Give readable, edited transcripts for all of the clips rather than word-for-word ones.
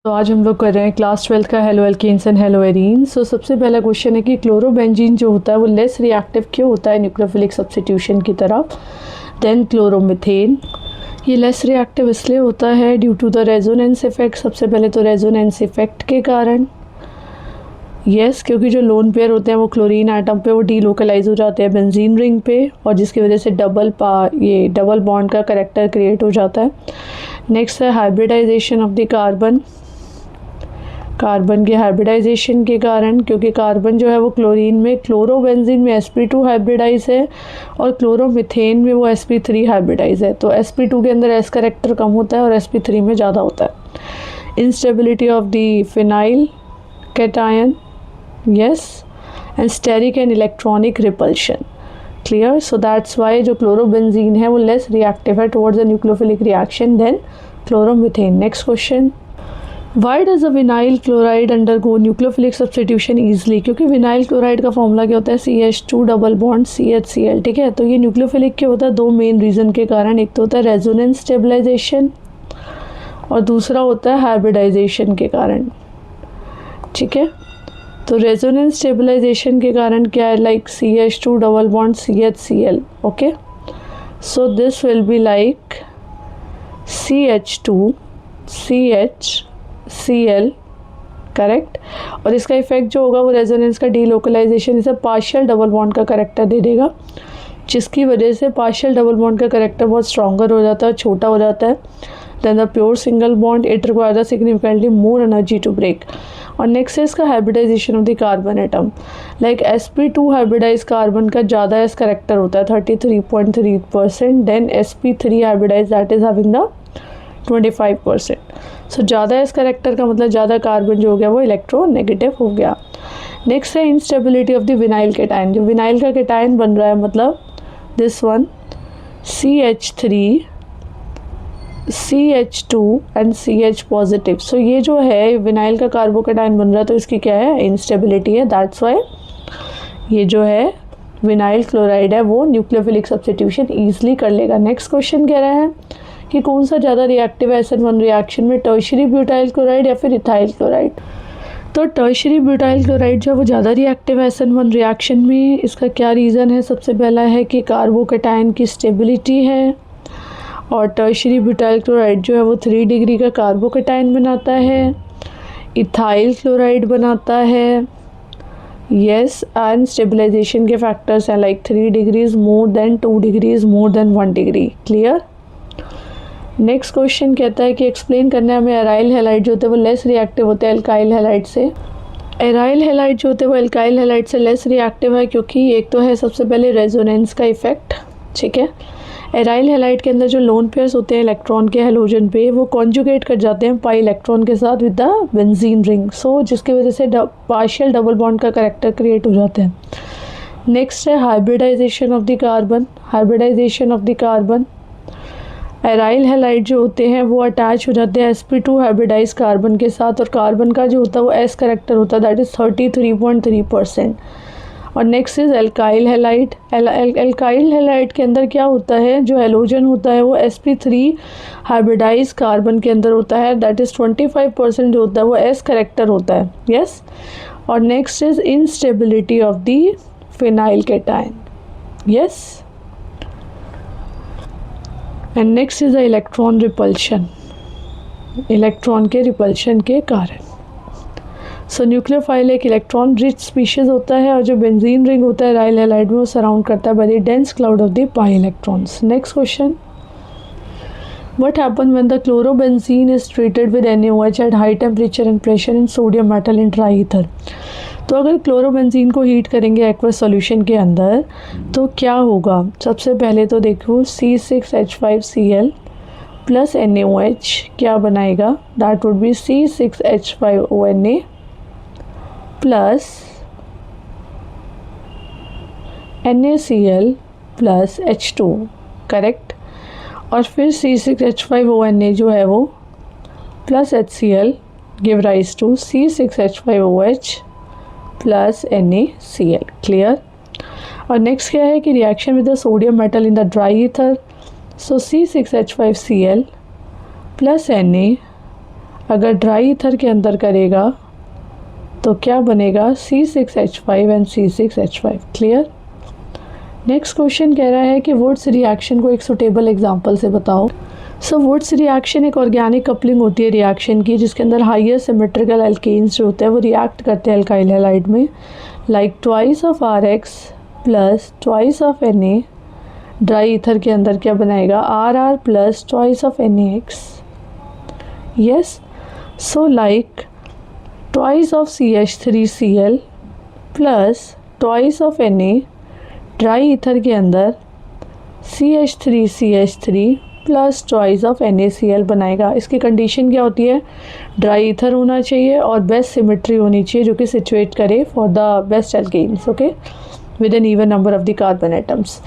तो आज हम लोग कर रहे हैं क्लास 12 का haloalkanes and haloarenes. So सबसे पहला क्वेश्चन है कि क्लोरोबेंजीन जो होता है वो लेस रिएक्टिव क्यों होता है न्यूक्लियोफिलिक सब्स्टिट्यूशन की तरफ देन क्लोरोमीथेन। ये लेस रिएक्टिव इसलिए होता है due to the resonance effect. सबसे पहले तो रेजोनेंस इफेक्ट के कारण क्योंकि जो लोन पेयर होते हैं वो क्लोरीन एटम पे वो डीलोकलाइज हो जाते हैं बेंजीन रिंग पे, और जिसकी वजह से डबल बॉन्ड का करैक्टर क्रिएट हो जाता है। नेक्स्ट है हाइब्रिडाइजेशन ऑफ द कार्बन के हाइब्रिडाइजेशन के कारण, क्योंकि कार्बन जो है वो क्लोरीन में क्लोरोबेंजीन में sp2 हाइब्रिडाइज है और क्लोरोमीथेन में वो sp3 हाइब्रिडाइज है। तो sp2 के अंदर s करैक्टर कम होता है और sp3 में ज़्यादा होता है। Instability of the phenyl cation and steric and electronic repulsion. Clear. So that's why जो क्लोरोबेंजीन है वो लेस रिएक्टिव है towards the nucleophilic reaction than chloromethane. Next question, why does a vinyl chloride undergo nucleophilic substitution easily. क्योंकि vinyl chloride का formula क्या होता है CH2 double bond CHCl। ठीक है, तो ये न्यूक्लियोफिलिक क्या होता है दो मेन रीज़न के कारण, एक तो होता है रेजोनेंस स्टेबलाइजेशन और दूसरा होता है हाइब्रिडाइजेशन के कारण। ठीक है, तो रेजोनेंस स्टेबलाइजेशन के कारण क्या है, like CH2 double bond CHCl। Okay, so this will be like CH2 CHCl, correct. और इसका इफेक्ट जो होगा वो रेजोनेंस का डीलोकलाइजेशन इसे पार्शियल डबल बॉन्ड का करेक्टर दे देगा, जिसकी वजह से पार्शियल डबल बॉन्ड का करेक्टर बहुत स्ट्रॉन्गर हो जाता है, छोटा हो जाता है than the pure single bond. It requires significantly more energy to break. और नेक्स्ट है इसका hybridisation of the carbon atom. Like sp2 hybridise carbon का ज़्यादा एस करेक्टर होता है 33.3%, than sp3 hybridise that is having the 25%। So ज़्यादा s character का मतलब ज़्यादा कार्बन जो हो गया वो इलेक्ट्रोनेगेटिव हो गया। नेक्स्ट है instability of the vinyl cation. जो विनाइल का कैटायन बन रहा है मतलब this one CH3 CH2 and CH positive. So ये जो है विनाइल का कार्बोकैटायन बन रहा है तो इसकी क्या है इंस्टेबिलिटी है, दैट्स वाई ये जो है विनाइल क्लोराइड है वो न्यूक्लियोफिलिक सब्स्टिट्यूशन ईजिली कर लेगा। नेक्स्ट क्वेश्चन कह रहे हैं कि कौन सा ज़्यादा रिएक्टिव है SN1 रिएक्शन में, टर्शियरी ब्यूटाइल क्लोराइड या फिर इथाइल क्लोराइड। तो टर्शियरी ब्यूटाइल क्लोराइड जो है वो ज़्यादा रिएक्टिव है SN1 रिएक्शन में। इसका क्या रीज़न है, सबसे पहला है कि कार्बोकैटायन की स्टेबिलिटी है, और टर्शियरी ब्यूटाइल क्लोराइड जो है वो 3 डिग्री का कार्बोकैटायन बनाता है, इथाइल क्लोराइड बनाता है। एंड स्टेबलाइजेशन के फैक्टर्स हैं like 3 degrees more than 2 degrees more than 1 degree. Clear. Next question कहता है कि एक्सप्लेन करना है हमें एराइल हैलाइड जो होते हैं वो लेस रिएक्टिव होते हैं एल्काइल हैलाइड से। एराइल हैलाइड जो होते हैं वो एल्काइल हैलाइड से लेस रिएक्टिव है क्योंकि एक तो है सबसे पहले रेजोनेंस का इफेक्ट। ठीक है, एराइल हैलाइड के अंदर जो लोन पेयर्स होते हैं इलेक्ट्रॉन के हैलोजन पे वो कॉन्जुगेट कर जाते हैं पाई इलेक्ट्रॉन के साथ with the benzene ring, so जिसकी वजह से पार्शियल डबल बॉन्ड का करैक्टर क्रिएट हो जाते हैं। नेक्स्ट है hybridisation of the carbon. Aryl halide जो होते हैं वो अटैच हो जाते हैं sp2 हाइब्रिडाइज कार्बन के साथ, और कार्बन का जो होता है वो s करैक्टर होता है दैट इज़ 33.3%। और next is alkyl halide. Alkyl halide के अंदर क्या होता है, जो हैलोजन होता है वो sp3 हाइब्रिडाइज कार्बन के अंदर होता है दैट इज़ 25% जो होता है वो s करेक्टर होता है। यस। और next is instability of the phenyl cation. Yes. And next is the electron repulsion, electron के रिपल्शन के कारण। सो न्यूक्लियोफाइल एक इलेक्ट्रॉन रिच स्पीशीज होता है, और जो बेंजीन रिंग होता है एराइल हैलाइड में वो सराउंड करता है by the dense cloud of the pi electrons. Next question, what happen when the chlorobenzene is treated with NaOH at high temperature and pressure in sodium metal in try ether. तो अगर chlorobenzene को heat करेंगे aqueous solution के अंदर तो क्या होगा, सबसे पहले तो देखो C6H5Cl प्लस NaOH क्या बनाएगा, that would be C6H5ONa plus NaCl plus H2, correct. और फिर C6H5ONa जो है वो plus HCl give rise to C6H5OH plus NaCl। Clear. और नेक्स्ट क्या है कि reaction with the sodium metal in the dry ether, so C6H5Cl plus Na अगर ड्राई ईथर के अंदर करेगा तो क्या बनेगा, C6H5 and C6H5। Clear. Next question कह रहा है कि वुड्स रिएक्शन को एक सुटेबल एग्जांपल से बताओ। सो वुड्स रिएक्शन एक ऑर्गेनिक कपलिंग होती है रिएक्शन की, जिसके अंदर हायर सिमेट्रिकल एल्केन्स जो होते हैं वो रिएक्ट करते हैं अल्काइल हैलाइड में, like twice of RX plus twice of Na। Dry ether के अंदर क्या बनाएगा, RR plus twice of NaX। Yes, so like twice of CH3Cl plus twice of Na। Dry ether के अंदर CH3CH3 plus twice of NaCl बनाएगा। इसकी condition क्या होती है, ड्राई ईथर होना चाहिए और बेस्ट सिमेट्री होनी चाहिए जो कि सिचुएट करे for the best alkanes, okay, with an even number of the carbon atoms.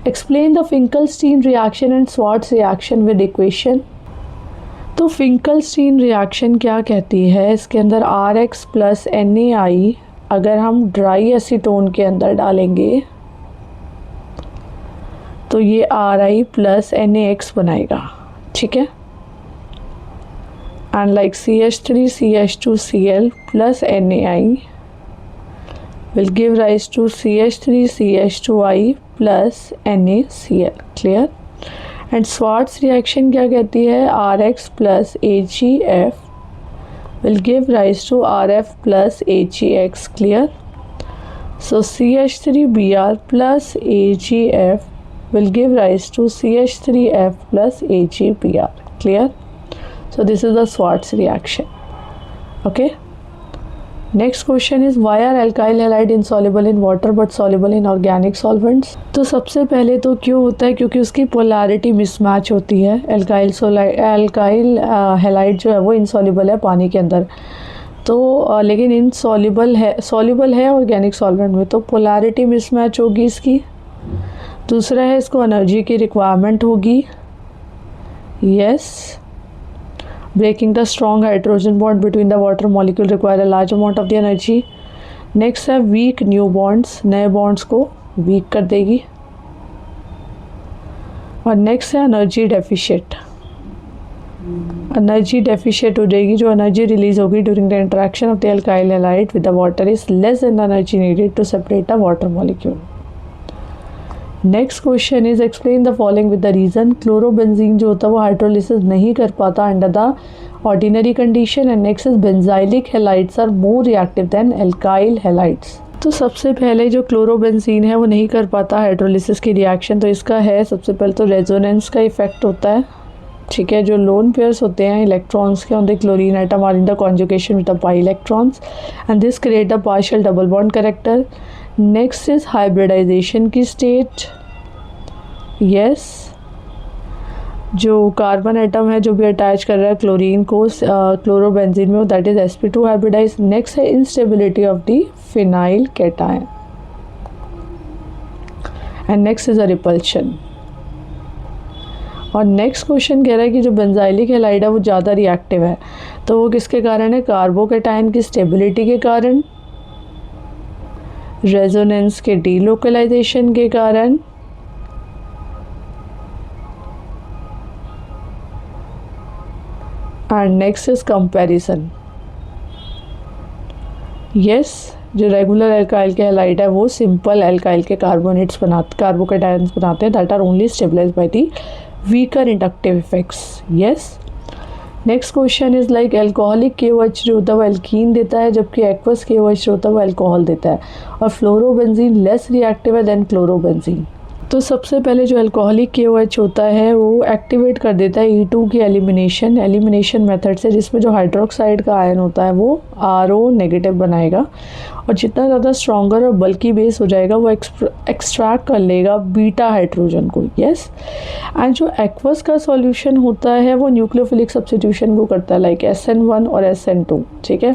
Explain the Finkelstein reaction and Swarts reaction with equation. तो फिंकलस्टीन रिएक्शन क्या कहती है, इसके अंदर RX प्लस NaI अगर हम ड्राई एसीटोन के अंदर डालेंगे तो ये RI प्लस NaX बनाएगा, ठीक है। And like CH3CH2Cl plus NaI will give rise to CH3CH2I plus NaCl। Clear. And Swarts reaction क्या कहती है, RX plus AgF will give rise to RF plus AgX। Clear. So CH3Br plus AgF will give rise to CH3F plus AgBr। Clear? So this is the Schwartz reaction. Okay. Next question is why are alkyl halide insoluble in water but soluble in organic solvents? तो सबसे पहले तो क्यों होता है, क्योंकि उसकी polarity mismatch होती है। अल्काइल हैलाइड जो है वो इनसॉल्युबल है पानी के अंदर, तो लेकिन इनसॉल्युबल है ऑर्गेनिक सॉल्वेंट में, तो पोलैरिटी मिसमैच होगी इसकी। दूसरा है इसको एनर्जी की रिक्वायरमेंट होगी, yes, breaking the strong hydrogen bond between the water molecule require a large amount of the energy. Next है वीक न्यू बॉन्ड्स, नए बॉन्ड्स को वीक कर देगी। और नेक्स्ट है एनर्जी डेफिशिएट, एनर्जी डेफिशिएट हो जाएगी, जो एनर्जी रिलीज होगी during the interaction of the alkyl halide with the water is less than the energy needed to separate the water molecule. Next question is explain the following with the reason. Chlorobenzene जो होता है वो hydrolysis नहीं कर पाता under the ordinary condition. And next is benzylic halides are more reactive than alkyl halides. तो सबसे पहले जो क्लोरोबेंजीन है वो नहीं कर पाता हाइड्रोलिसिस की रिएक्शन, तो इसका है सबसे पहले तो रेजोनेंस का इफेक्ट होता है, ठीक है। जो लोन पेयर्स होते हैं इलेक्ट्रॉन्स के on the chlorine atom are in the conjugation with the pi electrons and this create the partial double bond character. Next is hybridisation की स्टेट, यस, जो कार्बन एटम है जो भी अटैच कर रहा है क्लोरीन को क्लोरोबेंजीन में, that is sp2 hybridize. Next है instability of the phenyl cation and next is a repulsion. और नेक्स्ट क्वेश्चन कह रहा है कि जो बेंजाइलिक हैलाइड है वो ज़्यादा रिएक्टिव है, तो वो किसके कारण है, कार्बोकैटायन की स्टेबिलिटी के कारण, रेजोनेंस के डीलोकलाइजेशन के कारण, and next is comparison. Yes, जो रेगुलर एल्काइल के हैलाइड है वो सिंपल एल्काइल के कार्बोकैटायंस बनाते हैं that are only stabilised by the weaker inductive effects. Yes. Next question is like alcoholic KOH जो होता है वो एल्कीन देता है, जबकि एक्वस KOH जो होता है वो एल्कोहल देता है, और फ्लोरोबेंजीन लेस रिएक्टिव है देन क्लोरोबेंजीन। तो सबसे पहले जो अल्कोहलिक KOH होता है वो एक्टिवेट कर देता है E2 की एलिमिनेशन मेथड से, जिसमें जो हाइड्रोक्साइड का आयन होता है वो RO नेगेटिव बनाएगा, और जितना ज़्यादा स्ट्रॉन्गर और बल्कि बेस हो जाएगा वो एक्सट्रैक्ट कर लेगा बीटा हाइड्रोजन को। यस। एंड जो एक्वस का सॉल्यूशन होता है वो न्यूक्लियोफिलिक सब्स्टिट्यूशन को करता है, लाइक SN1 और SN2, ठीक है।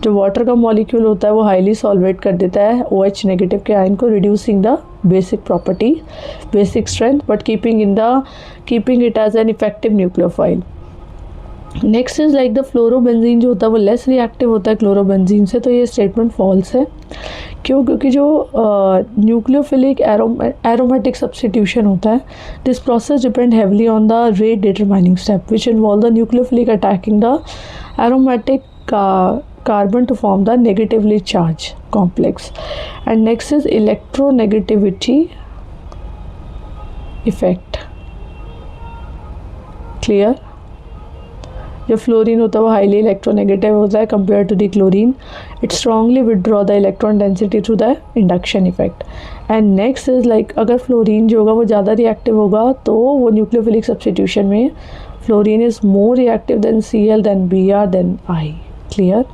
जो वाटर का मॉलिक्यूल होता है वो हाईली सॉल्वेट कर देता है OH नेगेटिव के आयन को, reducing the basic property, basic strength, but keeping it as an effective nucleophile. Next is like the fluorobenzene जो होता है वो लेस रिएक्टिव होता है क्लोरोबेंजीन से, तो ये स्टेटमेंट फॉल्स है, क्यों? क्योंकि जो न्यूक्लियोफिलिक एरोमेटिक सब्स्टिट्यूशन होता है, this process depend heavily on the rate determining step which involve the nucleophilic attacking the aromatic carbon to form the negatively charged complex. And next is electronegativity effect. Clear? जो fluorine होता है वो highly electronegative होता है compare to the chlorine. It strongly withdraw the electron density through the induction effect. And next is like अगर fluorine जो होगा वो ज़्यादा रिएक्टिव होगा तो वो न्यूक्लियोफिलिक सब्स्टिट्यूशन में fluorine is more reactive than Cl than Br than I. Clear?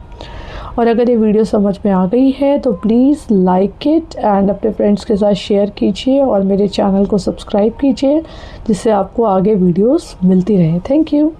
और अगर ये वीडियो समझ में आ गई है तो प्लीज़ लाइक इट एंड अपने फ्रेंड्स के साथ शेयर कीजिए और मेरे चैनल को सब्सक्राइब कीजिए जिससे आपको आगे वीडियोस मिलती रहे. Thank you.